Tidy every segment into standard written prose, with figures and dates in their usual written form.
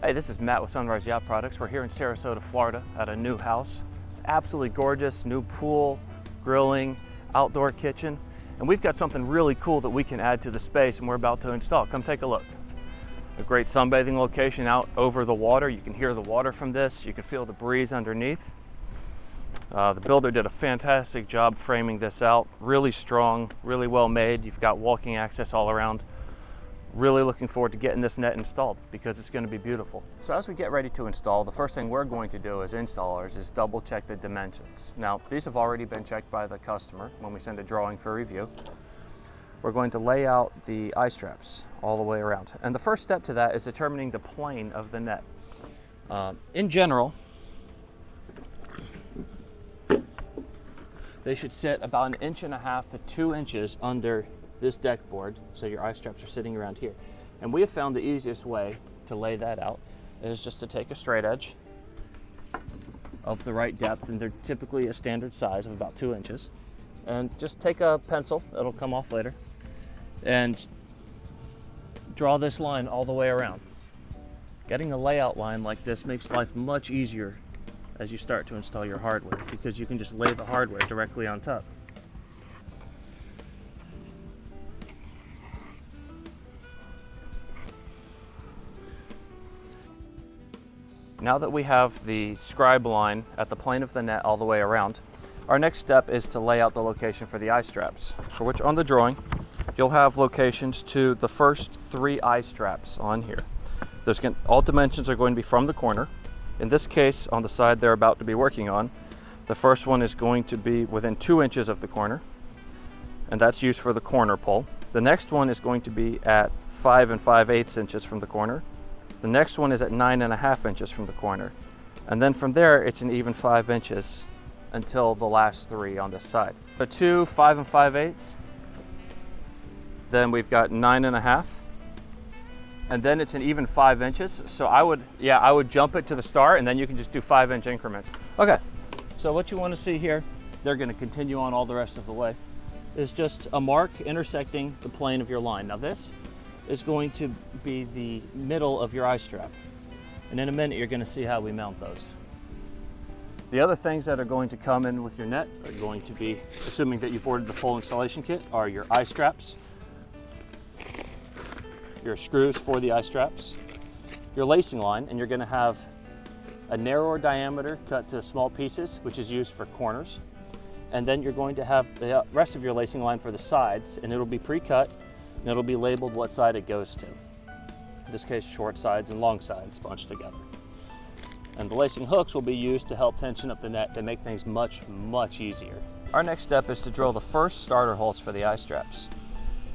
Hey, this is Matt with Sunrise Yacht Products. We're here in Sarasota, Florida at a new house. It's absolutely gorgeous, new pool, grilling, outdoor kitchen, and we've got something really cool that we can add to the space and we're about to install. Come take a look. A great sunbathing location out over the water. You can hear the water from this. You can feel the breeze underneath. The builder did a fantastic job framing this out. Really strong, really well made. You've got walking access all around. Really looking forward to getting this net installed because it's going to be beautiful. So as we get ready to install, the first thing we're going to do as installers is double check the dimensions. Now, these have already been checked by the customer when we send a drawing for review. We're going to lay out the eye straps all the way around. And the first step to that is determining the plane of the net. In general, they should sit about 1.5 inches to 2 inches under this deck board, so your eye straps are sitting around here. And we have found the easiest way to lay that out is just to take a straight edge of the right depth, and they're typically a standard size of about 2 inches, and just take a pencil, it'll come off later, and draw this line all the way around. Getting a layout line like this makes life much easier as you start to install your hardware, because you can just lay the hardware directly on top. Now that we have the scribe line at the plane of the net all the way around, our next step is to lay out the location for the eye straps, for which on the drawing, you'll have locations to the first 3 eye straps on here. All dimensions are going to be from the corner. In this case, on the side they're about to be working on, the first one is going to be within 2 inches of the corner, and that's used for the corner pole. The next one is going to be at 5 5/8 inches from the corner. The next one is at 9.5 inches from the corner. And then from there, it's an even 5 inches until the last 3 on this side. So 2, 5 5/8. Then we've got 9.5. And then it's an even 5 inches. So I would jump it to the start, and then you can just do 5-inch increments. Okay, so what you want to see here, they're going to continue on all the rest of the way, is just a mark intersecting the plane of your line. Now this is going to be the middle of your eye strap. And in a minute, you're going to see how we mount those. The other things that are going to come in with your net are going to be, assuming that you've ordered the full installation kit, are your eye straps, your screws for the eye straps, your lacing line, and you're going to have a narrower diameter cut to small pieces, which is used for corners. And then you're going to have the rest of your lacing line for the sides, and it'll be pre-cut, and it'll be labeled what side it goes to. In this case, short sides and long sides bunched together. And the lacing hooks will be used to help tension up the net to make things much, much easier. Our next step is to drill the first starter holes for the eye straps.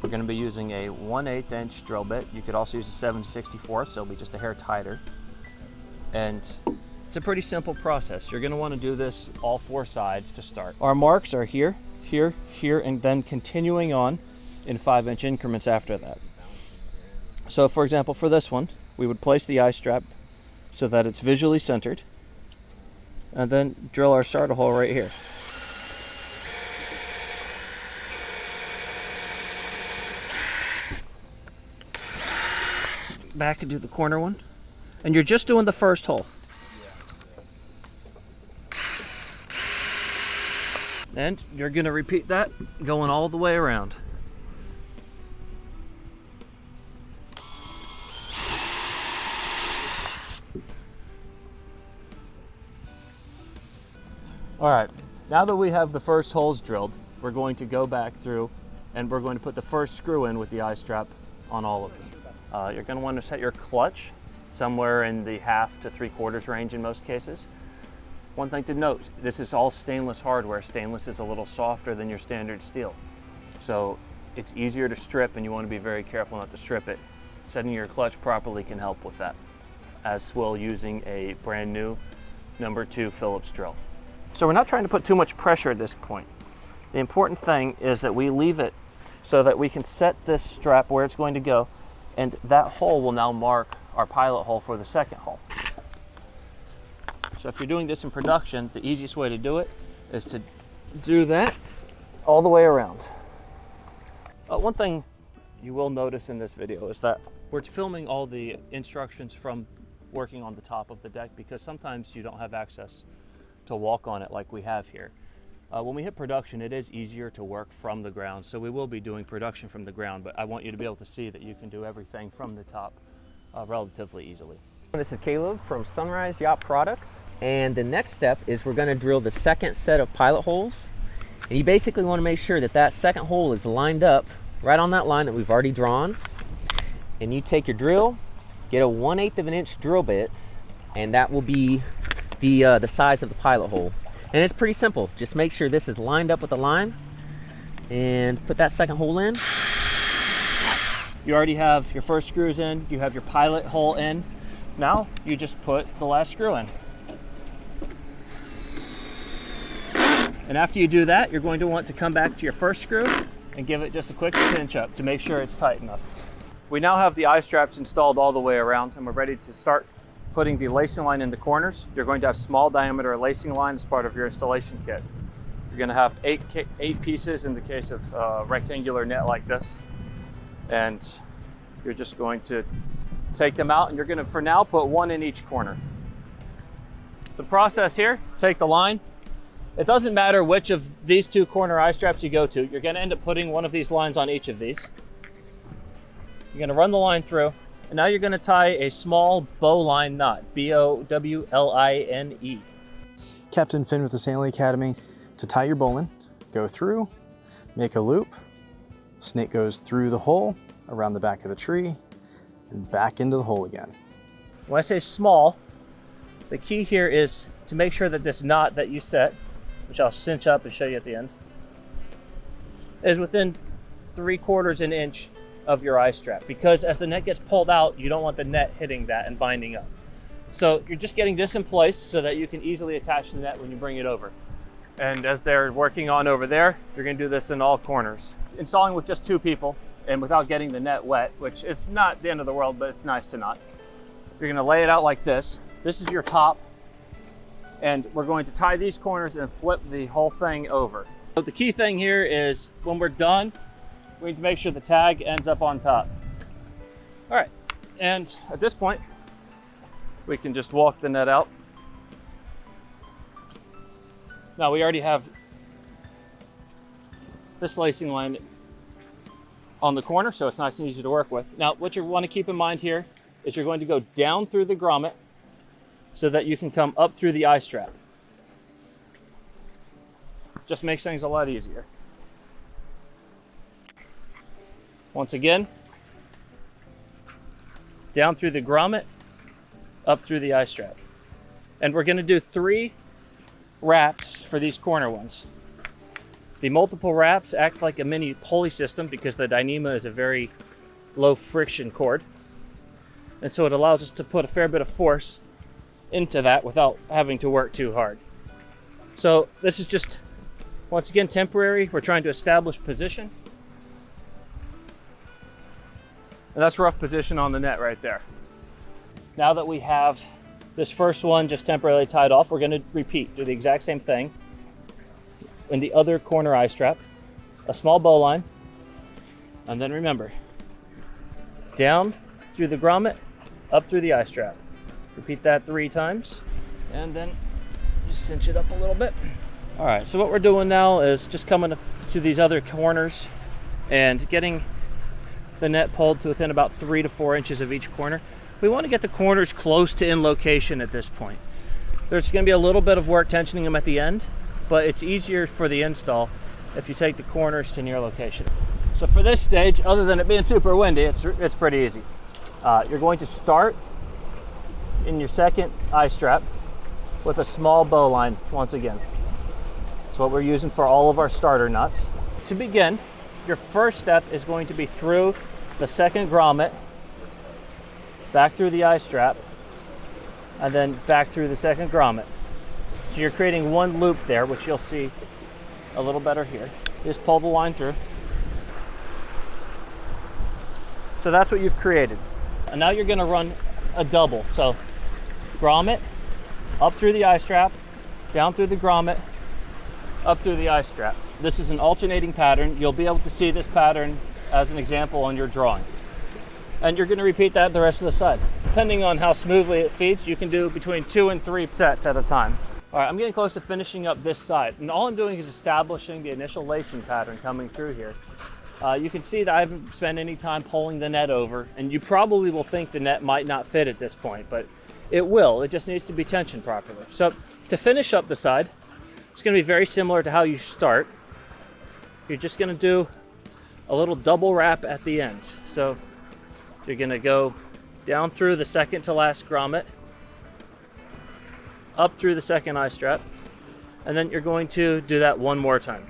We're going to be using a 1/8 inch drill bit. You could also use a 7/64, so it'll be just a hair tighter. And it's a pretty simple process. You're going to want to do this all 4 sides to start. Our marks are here, here, here, and then continuing on in 5-inch increments after that. So for example, for this one, we would place the eye strap so that it's visually centered, and then drill our starter hole right here. Back and do the corner one, and you're just doing the first hole. And you're going to repeat that going all the way around. All right, now that we have the first holes drilled, we're going to go back through and we're going to put the first screw in with the eye strap on all of them. You're going to want to set your clutch somewhere in the 1/2 to 3/4 range in most cases. One thing to note, this is all stainless hardware. Stainless is a little softer than your standard steel. So it's easier to strip, and you want to be very careful not to strip it. Setting your clutch properly can help with that, as will using a brand new number 2 Phillips drill. So we're not trying to put too much pressure at this point. The important thing is that we leave it so that we can set this strap where it's going to go, and that hole will now mark our pilot hole for the second hole. So if you're doing this in production, the easiest way to do it is to do that all the way around. One thing you will notice in this video is that we're filming all the instructions from working on the top of the deck, because sometimes you don't have access to walk on it like we have here. When we hit production, it is easier to work from the ground, so we will be doing production from the ground, but I want you to be able to see that you can do everything from the top relatively easily. This is Caleb from Sunrise Yacht Products, and the next step is we're going to drill the second set of pilot holes. And you basically want to make sure that that second hole is lined up right on that line that we've already drawn. And you take your drill, get a 1/8 of an inch drill bit, and that will be the size of the pilot hole. And it's pretty simple. Just make sure this is lined up with the line and put that second hole in. You already have your first screws in, you have your pilot hole in. Now you just put the last screw in. And after you do that, you're going to want to come back to your first screw and give it just a quick pinch up to make sure it's tight enough. We now have the eye straps installed all the way around, and we're ready to start putting the lacing line in the corners. You're going to have small diameter lacing line as part of your installation kit. You're going to have eight pieces in the case of rectangular net like this. And you're just going to take them out, and you're going to, for now, put one in each corner. The process here, take the line. It doesn't matter which of these two corner eye straps you go to. You're going to end up putting one of these lines on each of these. You're going to run the line through, and now you're going to tie a small bowline knot, B-O-W-L-I-N-E. Captain Finn with the Sailing Academy. To tie your bowline, go through, make a loop, snake goes through the hole, around the back of the tree, and back into the hole again. When I say small, the key here is to make sure that this knot that you set, which I'll cinch up and show you at the end, is within 3/4 an inch of your eye strap, because as the net gets pulled out, you don't want the net hitting that and binding up. So you're just getting this in place so that you can easily attach the net when you bring it over. And as they're working on over there, you're going to do this in all corners. Installing with just 2 people and without getting the net wet, which is not the end of the world, but it's nice to not. You're going to lay it out like this. This is your top, and we're going to tie these corners and flip the whole thing over. So the key thing here is when we're done, we need to make sure the tag ends up on top. All right, and at this point, we can just walk the net out. Now we already have this lacing line on the corner, so it's nice and easy to work with. Now what you want to keep in mind here is you're going to go down through the grommet so that you can come up through the eye strap. Just makes things a lot easier. Once again, down through the grommet, up through the eye strap. And we're going to do 3 wraps for these corner ones. The multiple wraps act like a mini pulley system because the Dyneema is a very low friction cord. And so it allows us to put a fair bit of force into that without having to work too hard. So this is just, once again, temporary. We're trying to establish position. And that's rough position on the net right there. Now that we have this first one just temporarily tied off, we're going to repeat, do the exact same thing in the other corner eye strap, a small bowline, and then remember, down through the grommet, up through the eye strap. Repeat that 3 times, and then just cinch it up a little bit. All right, so what we're doing now is just coming to these other corners and getting the net pulled to within about 3 to 4 inches of each corner. We want to get the corners close to in location at this point. There's going to be a little bit of work tensioning them at the end, but it's easier for the install if you take the corners to near location. So for this stage, other than it being super windy, it's pretty easy. You're going to start in your second eye strap with a small bowline once again. It's what we're using for all of our starter nuts. To begin, your first step is going to be through the second grommet, back through the eye strap, and then back through the second grommet. So you're creating one loop there, which you'll see a little better here. Just pull the line through. So that's what you've created. And now you're going to run a double. So grommet, up through the eye strap, down through the grommet, up through the eye strap. This is an alternating pattern. You'll be able to see this pattern as an example on your drawing. And you're going to repeat that the rest of the side. Depending on how smoothly it feeds, you can do between 2 and 3 sets at a time. All right, I'm getting close to finishing up this side, and all I'm doing is establishing the initial lacing pattern coming through here. You can see that I haven't spent any time pulling the net over, and you probably will think the net might not fit at this point, but it will. It just needs to be tensioned properly. So to finish up the side, it's going to be very similar to how you start. You're just going to do a little double wrap at the end. So you're going to go down through the second to last grommet, up through the second eye strap, and then you're going to do that one more time.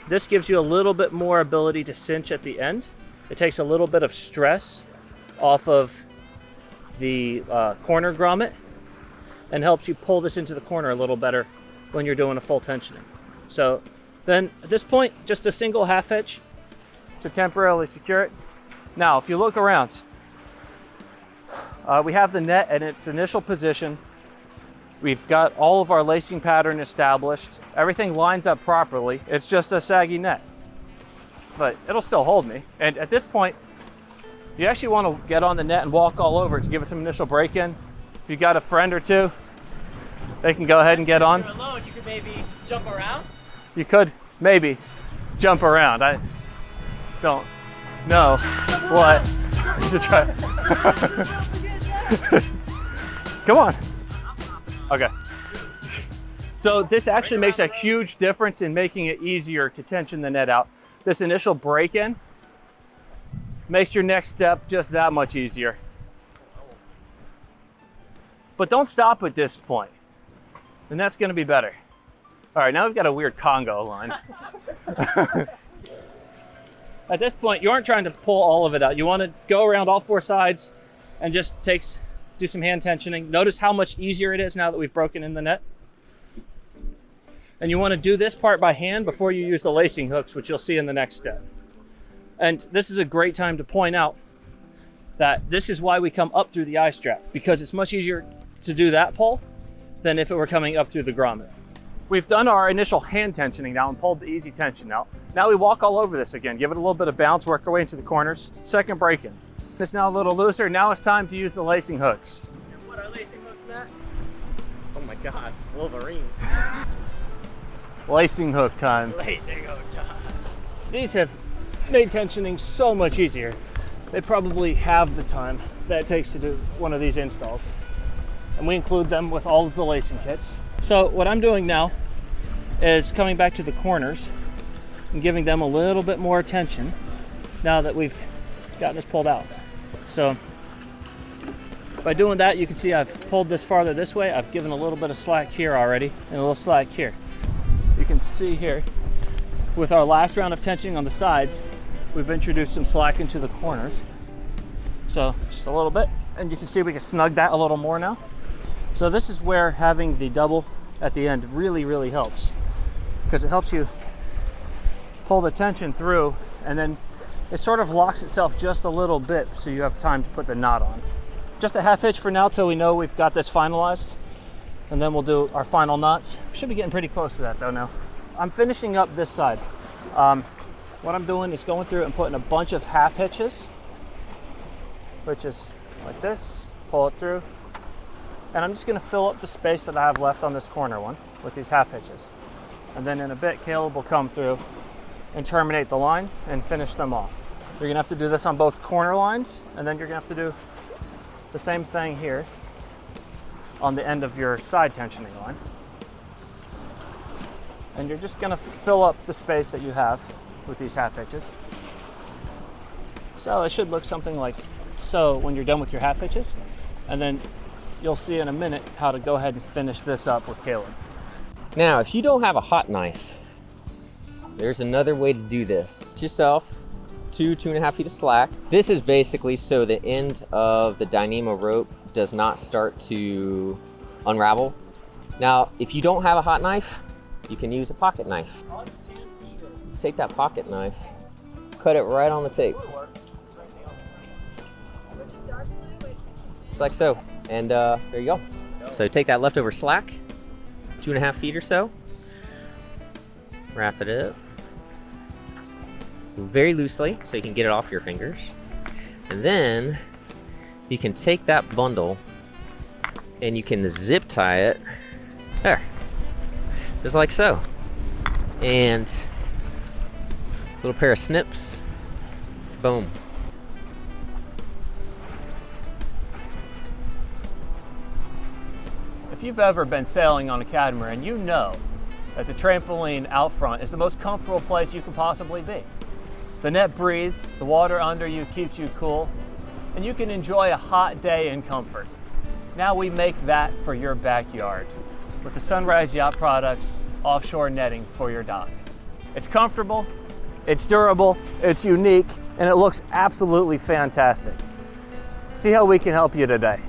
This gives you a little bit more ability to cinch at the end. It takes a little bit of stress off of the corner grommet and helps you pull this into the corner a little better when you're doing a full tensioning. So then at this point, just a single half hitch to temporarily secure it. Now, if you look around, we have the net at its initial position. We've got all of our lacing pattern established. Everything lines up properly. It's just a saggy net, but it'll still hold me. And at this point, you actually want to get on the net and walk all over it to give it some initial break-in. If you got a friend or two, they can go ahead and get on. If you're alone, you could maybe jump around. You could maybe jump around. I don't know what to try. Come on. Okay. So this actually makes a huge difference in making it easier to tension the net out. This initial break-in makes your next step just that much easier. But don't stop at this point. The net's going to be better. All right, now we've got a weird Congo line. At this point, you aren't trying to pull all of it out. You want to go around all 4 sides and just do some hand tensioning. Notice how much easier it is now that we've broken in the net. And you want to do this part by hand before you use the lacing hooks, which you'll see in the next step. And this is a great time to point out that this is why we come up through the eye strap, because it's much easier to do that pull than if it were coming up through the grommet. We've done our initial hand tensioning now and pulled the easy tension out. Now we walk all over this again, give it a little bit of bounce, work our way into the corners. Second break-in. This is now a little looser. Now it's time to use the lacing hooks. What are lacing hooks, Matt? Oh my gosh, Wolverine. Lacing hook time. Lacing hook time. These have made tensioning so much easier. They probably have the time that it takes to do one of these installs. And we include them with all of the lacing kits. So what I'm doing now is coming back to the corners and giving them a little bit more tension now that we've gotten this pulled out. So by doing that, you can see I've pulled this farther this way. I've given a little bit of slack here already and a little slack here. You can see here with our last round of tensioning on the sides, we've introduced some slack into the corners. So just a little bit, and you can see we can snug that a little more now. So this is where having the double at the end really, really helps, because it helps you pull the tension through, and then it sort of locks itself just a little bit so you have time to put the knot on. Just a half hitch for now till we know we've got this finalized, and then we'll do our final knots. Should be getting pretty close to that though now. I'm finishing up this side. What I'm doing is going through and putting a bunch of half hitches, which is like this, pull it through. And I'm just gonna fill up the space that I have left on this corner one with these half hitches. And then in a bit, Caleb will come through and terminate the line and finish them off. You're gonna have to do this on both corner lines, and then you're gonna have to do the same thing here on the end of your side tensioning line. And you're just gonna fill up the space that you have with these half hitches. So it should look something like so when you're done with your half hitches. And then you'll see in a minute how to go ahead and finish this up with Caleb. Now, if you don't have a hot knife, there's another way to do this. Get yourself 2.5 feet of slack. This is basically so the end of the Dynamo rope does not start to unravel. Now, if you don't have a hot knife, you can use a pocket knife. Take that pocket knife, cut it right on the tape. Just like so. And there you go. So take that leftover slack, 2.5 feet or so, wrap it up very loosely so you can get it off your fingers. And then you can take that bundle and you can zip tie it there, just like so. And a little pair of snips, boom. If you've ever been sailing on a catamaran, you know that the trampoline out front is the most comfortable place you can possibly be. The net breathes, the water under you keeps you cool, and you can enjoy a hot day in comfort. Now we make that for your backyard with the Sunrise Yacht Products offshore netting for your dock. It's comfortable, it's durable, it's unique, and it looks absolutely fantastic. See how we can help you today.